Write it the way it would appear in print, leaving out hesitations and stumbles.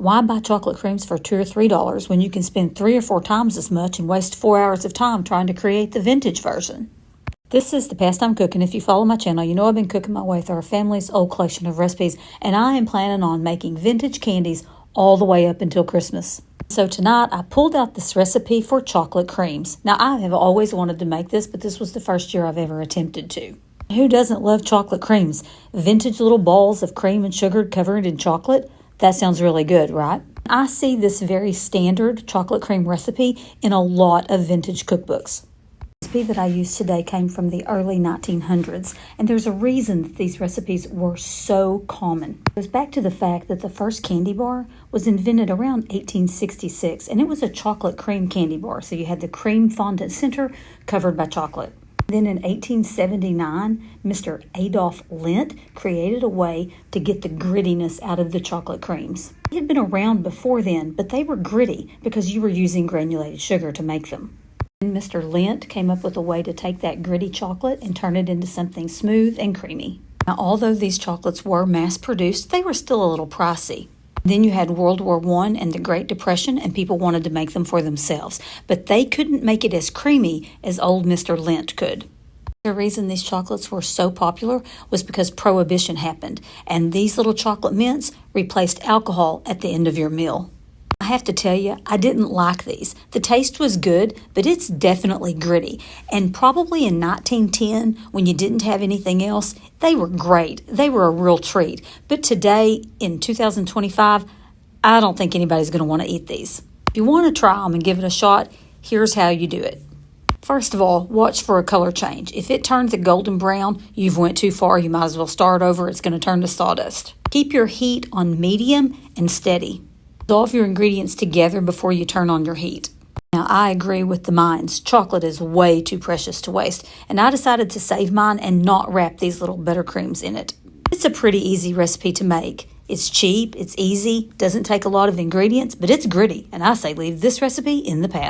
Why buy chocolate creams for $2 or $3 when you can spend 3 or 4 times as much and waste 4 hours of time trying to create the vintage version? This is The Pastime Cooking. If you follow my channel, you know I've been cooking my way through our family's old collection of recipes, and I am planning on making vintage candies all the way up until Christmas. So tonight I pulled out this recipe for chocolate creams. Now I have always wanted to make this, but this was the first year I've ever attempted to. Who doesn't love chocolate creams? Vintage little balls of cream and sugar covered in chocolate? That sounds really good, right? I see this very standard chocolate cream recipe in a lot of vintage cookbooks. The recipe that I used today came from the early 1900s, and there's a reason that these recipes were so common. It goes back to the fact that the first candy bar was invented around 1866, and it was a chocolate cream candy bar. So you had the cream fondant center covered by chocolate. Then in 1879, Mr. Adolf Lindt created a way to get the grittiness out of the chocolate creams. They had been around before then, but they were gritty because you were using granulated sugar to make them. Then Mr. Lindt came up with a way to take that gritty chocolate and turn it into something smooth and creamy. Now, although these chocolates were mass-produced, they were still a little pricey. Then you had World War I and the Great Depression, and people wanted to make them for themselves. But they couldn't make it as creamy as old Mr. Lindt could. The reason these chocolates were so popular was because Prohibition happened, and these little chocolate mints replaced alcohol at the end of your meal. I have to tell you, I didn't like these. The taste was good, but it's definitely gritty. And probably in 1910, when you didn't have anything else, they were great. They were a real treat. But today, in 2025, I don't think anybody's going to want to eat these. If you want to try them and give it a shot, here's how you do it. First of all, watch for a color change. If it turns a golden brown, you've went too far. You might as well start over. It's going to turn to sawdust. Keep your heat on medium and steady. Dissolve your ingredients together before you turn on your heat. Now, I agree with the Minds. Chocolate is way too precious to waste, and I decided to save mine and not wrap these little buttercreams in it. It's a pretty easy recipe to make. It's cheap, it's easy, doesn't take a lot of ingredients, but it's gritty, and I say leave this recipe in the past.